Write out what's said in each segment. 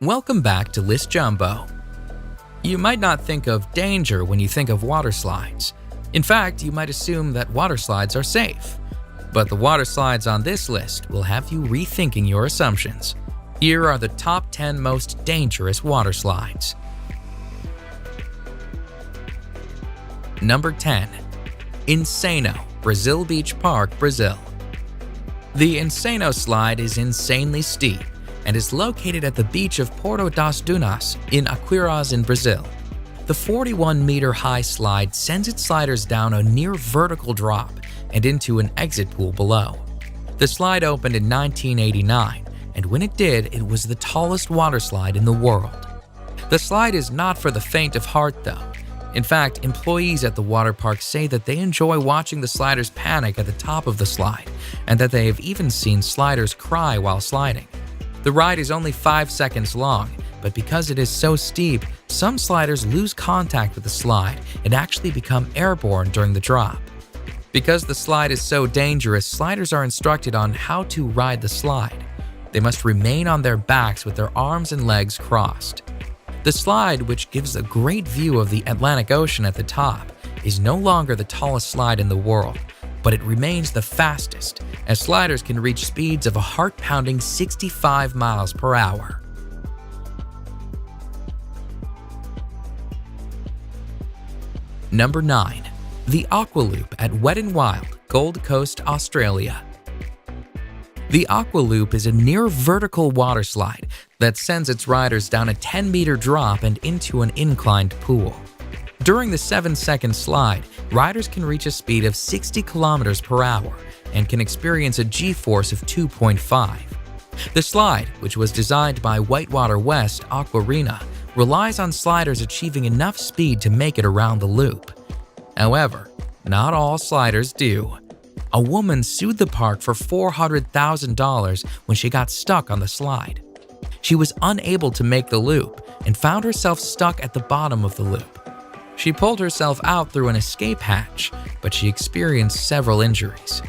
Welcome back to List Jumbo. You might not think of danger when you think of water slides. In fact, you might assume that water slides are safe. But the water slides on this list will have you rethinking your assumptions. Here are the top 10 most dangerous water slides. Number 10. Insano, Brazil Beach Park, Brazil. The Insano slide is insanely steep and is located at the beach of Porto das Dunas in Aquiraz in Brazil. The 41-meter-high slide sends its sliders down a near-vertical drop and into an exit pool below. The slide opened in 1989, and when it did, it was the tallest water slide in the world. The slide is not for the faint of heart, though. In fact, employees at the water park say that they enjoy watching the sliders panic at the top of the slide, and that they have even seen sliders cry while sliding. The ride is only 5 seconds long, but because it is so steep, some sliders lose contact with the slide and actually become airborne during the drop. Because the slide is so dangerous, sliders are instructed on how to ride the slide. They must remain on their backs with their arms and legs crossed. The slide, which gives a great view of the Atlantic Ocean at the top, is no longer the tallest slide in the world, but it remains the fastest, as sliders can reach speeds of a heart-pounding 65 miles per hour. Number 9. The Aqua Loop at Wet n Wild, Gold Coast, Australia. The Aqua Loop is a near-vertical water slide that sends its riders down a 10-meter drop and into an inclined pool. During the 7-second slide, riders can reach a speed of 60 kilometers per hour and can experience a G-force of 2.5. The slide, which was designed by Whitewater West Aquarena, relies on sliders achieving enough speed to make it around the loop. However, not all sliders do. A woman sued the park for $400,000 when she got stuck on the slide. She was unable to make the loop and found herself stuck at the bottom of the loop. She pulled herself out through an escape hatch, but she experienced several injuries.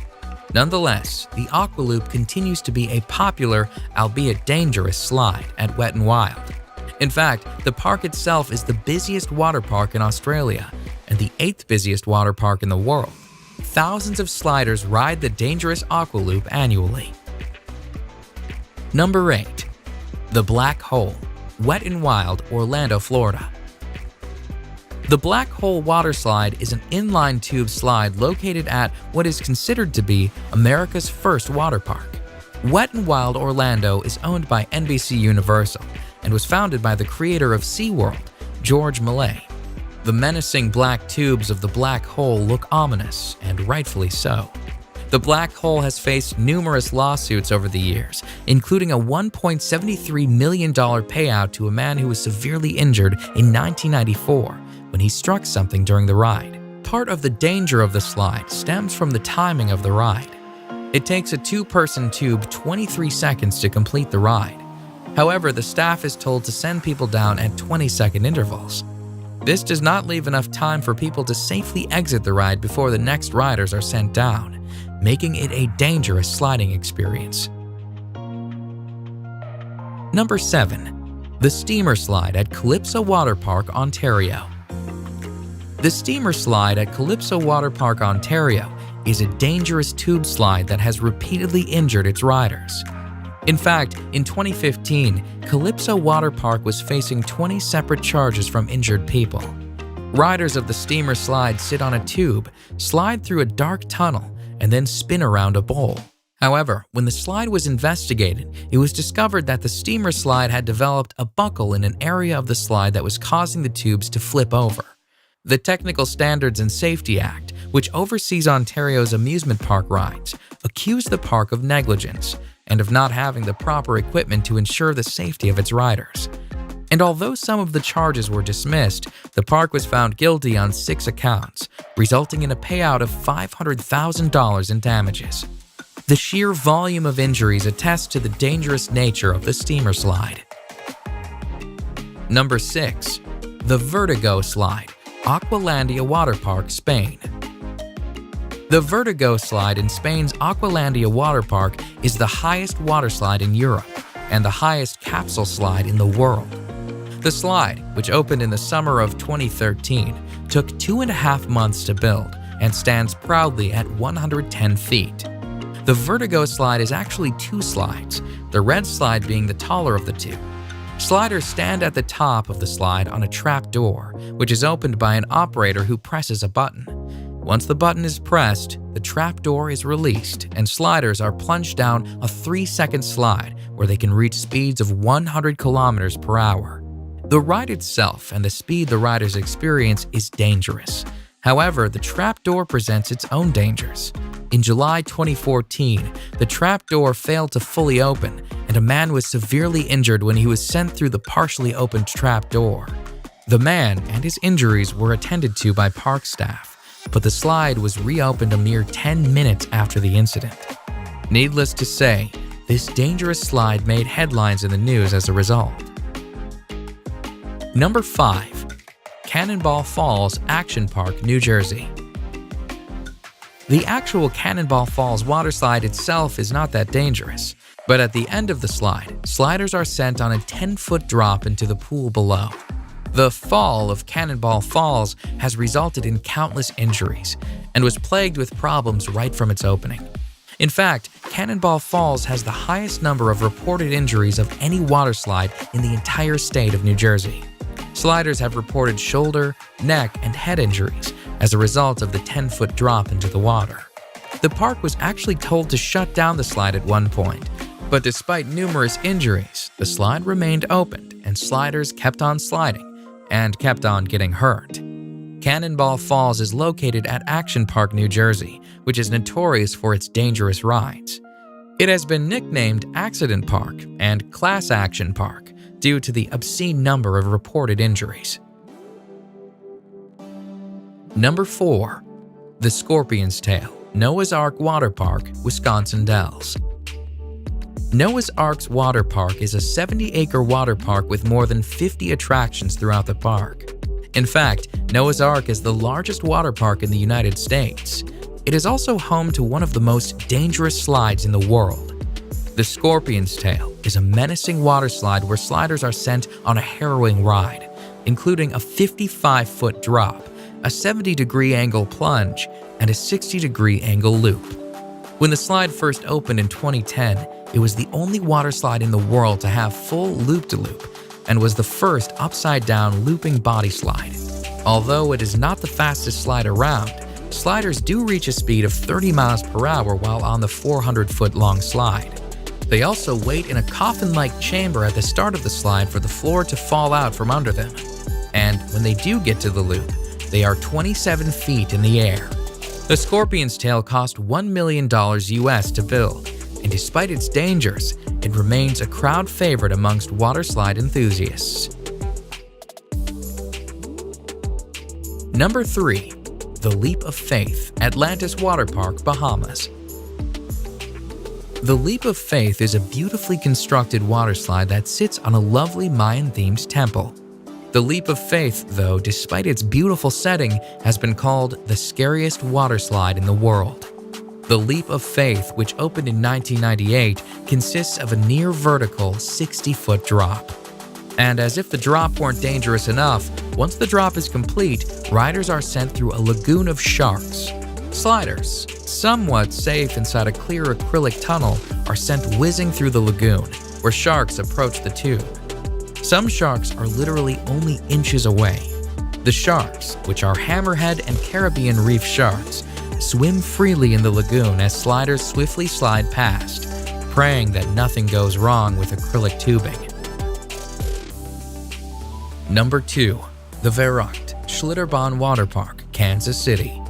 Nonetheless, the Aqua Loop continues to be a popular, albeit dangerous, slide at Wet n Wild. In fact, the park itself is the busiest water park in Australia and the 8th busiest water park in the world. Thousands of sliders ride the dangerous Aqua Loop annually. Number 8. The Black Hole, Wet n Wild, Orlando, Florida. The Black Hole water slide is an inline tube slide located at what is considered to be America's first water park. Wet n Wild Orlando is owned by NBC Universal and was founded by the creator of SeaWorld, George Millay. The menacing black tubes of the Black Hole look ominous, and rightfully so. The Black Hole has faced numerous lawsuits over the years, including a $1.73 million payout to a man who was severely injured in 1994 when he struck something during the ride. Part of the danger of the slide stems from the timing of the ride. It takes a 2-person tube 23 seconds to complete the ride. However, the staff is told to send people down at 20-second intervals. This does not leave enough time for people to safely exit the ride before the next riders are sent down, making it a dangerous sliding experience. Number 7. The Steamer Slide at Calypso Water Park, Ontario. The Steamer Slide at Calypso Water Park, Ontario is a dangerous tube slide that has repeatedly injured its riders. In fact, in 2015, Calypso Water Park was facing 20 separate charges from injured people. Riders of the Steamer Slide sit on a tube, slide through a dark tunnel, and then spin around a bowl. However, when the slide was investigated, it was discovered that the Steamer Slide had developed a buckle in an area of the slide that was causing the tubes to flip over. The Technical Standards and Safety Act, which oversees Ontario's amusement park rides, accused the park of negligence and of not having the proper equipment to ensure the safety of its riders. And although some of the charges were dismissed, the park was found guilty on 6 accounts, resulting in a payout of $500,000 in damages. The sheer volume of injuries attests to the dangerous nature of the Steamer Slide. Number 6. The Vertigo Slide, Aqualandia Water Park, Spain. The Vertigo Slide in Spain's Aqualandia Water Park is the highest water slide in Europe and the highest capsule slide in the world. The slide, which opened in the summer of 2013, took 2.5 months to build and stands proudly at 110 feet. The Vertigo slide is actually 2 slides, the red slide being the taller of the 2. Sliders stand at the top of the slide on a trap door, which is opened by an operator who presses a button. Once the button is pressed, the trap door is released and sliders are plunged down a 3-second slide where they can reach speeds of 100 kilometers per hour. The ride itself and the speed the riders experience is dangerous. However, the trapdoor presents its own dangers. In July 2014, the trapdoor failed to fully open, and a man was severely injured when he was sent through the partially opened trapdoor. The man and his injuries were attended to by park staff, but the slide was reopened a mere 10 minutes after the incident. Needless to say, this dangerous slide made headlines in the news as a result. Number 5. Cannonball Falls Action Park, New Jersey. The actual Cannonball Falls water slide itself is not that dangerous, but at the end of the slide, sliders are sent on a 10-foot drop into the pool below. The fall of Cannonball Falls has resulted in countless injuries and was plagued with problems right from its opening. In fact, Cannonball Falls has the highest number of reported injuries of any water slide in the entire state of New Jersey. Sliders have reported shoulder, neck, and head injuries as a result of the 10-foot drop into the water. The park was actually told to shut down the slide at one point, but despite numerous injuries, the slide remained opened and sliders kept on sliding and kept on getting hurt. Cannonball Falls is located at Action Park, New Jersey, which is notorious for its dangerous rides. It has been nicknamed Accident Park and Class Action Park due to the obscene number of reported injuries. Number 4. The Scorpion's Tail, Noah's Ark Water Park, Wisconsin Dells. Noah's Ark's Water Park is a 70-acre water park with more than 50 attractions throughout the park. In fact, Noah's Ark is the largest water park in the United States. It is also home to one of the most dangerous slides in the world. The Scorpion's Tail is a menacing water slide where sliders are sent on a harrowing ride, including a 55-foot drop, a 70-degree angle plunge, and a 60-degree angle loop. When the slide first opened in 2010, it was the only water slide in the world to have full loop-de-loop and was the first upside-down looping body slide. Although it is not the fastest slide around, sliders do reach a speed of 30 miles per hour while on the 400-foot-long slide. They also wait in a coffin-like chamber at the start of the slide for the floor to fall out from under them. And when they do get to the loop, they are 27 feet in the air. The Scorpion's Tail cost $1 million US to build, and despite its dangers, it remains a crowd favorite amongst water slide enthusiasts. Number 3. The Leap of Faith, Atlantis Water Park, Bahamas. The Leap of Faith is a beautifully constructed water slide that sits on a lovely Mayan-themed temple. The Leap of Faith, though, despite its beautiful setting, has been called the scariest water slide in the world. The Leap of Faith, which opened in 1998, consists of a near-vertical 60-foot drop. And as if the drop weren't dangerous enough, once the drop is complete, riders are sent through a lagoon of sharks. Sliders, somewhat safe inside a clear acrylic tunnel, are sent whizzing through the lagoon, where sharks approach the tube. Some sharks are literally only inches away. The sharks, which are hammerhead and Caribbean reef sharks, swim freely in the lagoon as sliders swiftly slide past, praying that nothing goes wrong with acrylic tubing. Number 2. The Verrückt Schlitterbahn Water Park, Kansas City.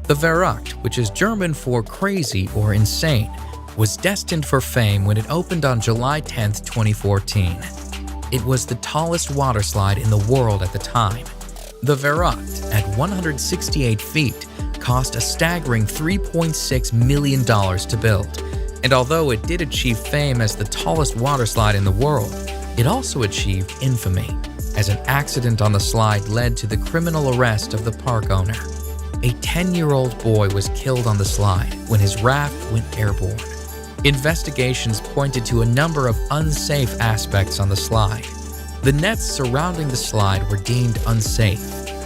The Verrückt, which is German for crazy or insane, was destined for fame when it opened on July 10, 2014. It was the tallest water slide in the world at the time. The Verrückt, at 168 feet, cost a staggering $3.6 million to build. And although it did achieve fame as the tallest water slide in the world, it also achieved infamy, as an accident on the slide led to the criminal arrest of the park owner. A 10-year-old boy was killed on the slide when his raft went airborne. Investigations pointed to a number of unsafe aspects on the slide. The nets surrounding the slide were deemed unsafe,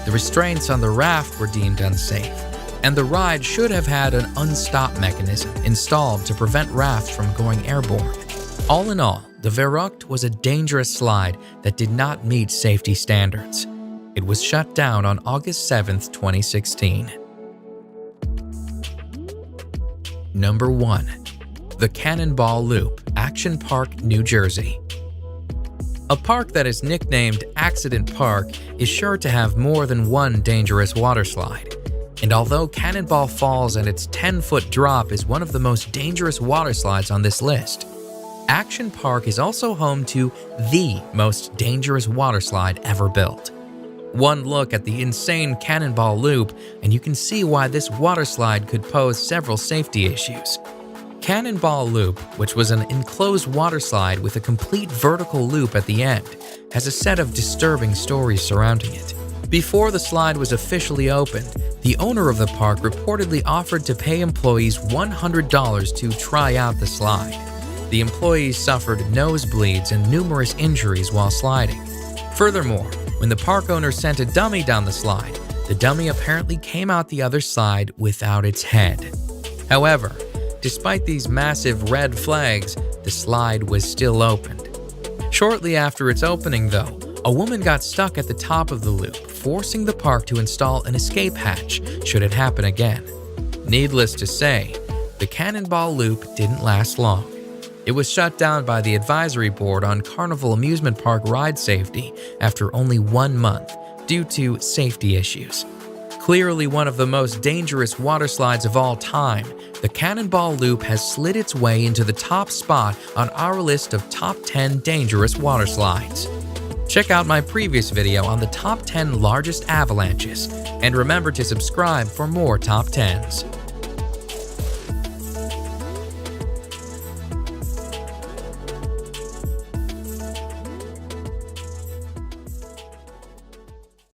the restraints on the raft were deemed unsafe, and the ride should have had an unstop mechanism installed to prevent rafts from going airborne. All in all, the Verrückt was a dangerous slide that did not meet safety standards. It was shut down on August 7, 2016. Number 1. The Cannonball Loop, Action Park, New Jersey. A park that is nicknamed Accident Park is sure to have more than one dangerous waterslide. And although Cannonball Falls and its 10-foot drop is one of the most dangerous waterslides on this list, Action Park is also home to the most dangerous waterslide ever built. One look at the insane Cannonball Loop and you can see why this waterslide could pose several safety issues. Cannonball Loop, which was an enclosed waterslide with a complete vertical loop at the end, has a set of disturbing stories surrounding it. Before the slide was officially opened, the owner of the park reportedly offered to pay employees $100 to try out the slide. The employees suffered nosebleeds and numerous injuries while sliding. Furthermore, when the park owner sent a dummy down the slide, the dummy apparently came out the other side without its head. However, despite these massive red flags, the slide was still opened. Shortly after its opening, though, a woman got stuck at the top of the loop, forcing the park to install an escape hatch should it happen again. Needless to say, the Cannonball Loop didn't last long. It was shut down by the Advisory Board on Carnival Amusement Park ride safety after only 1 month due to safety issues. Clearly one of the most dangerous waterslides of all time, the Cannonball Loop has slid its way into the top spot on our list of top 10 dangerous waterslides. Check out my previous video on the top 10 largest avalanches, and remember to subscribe for more top 10s.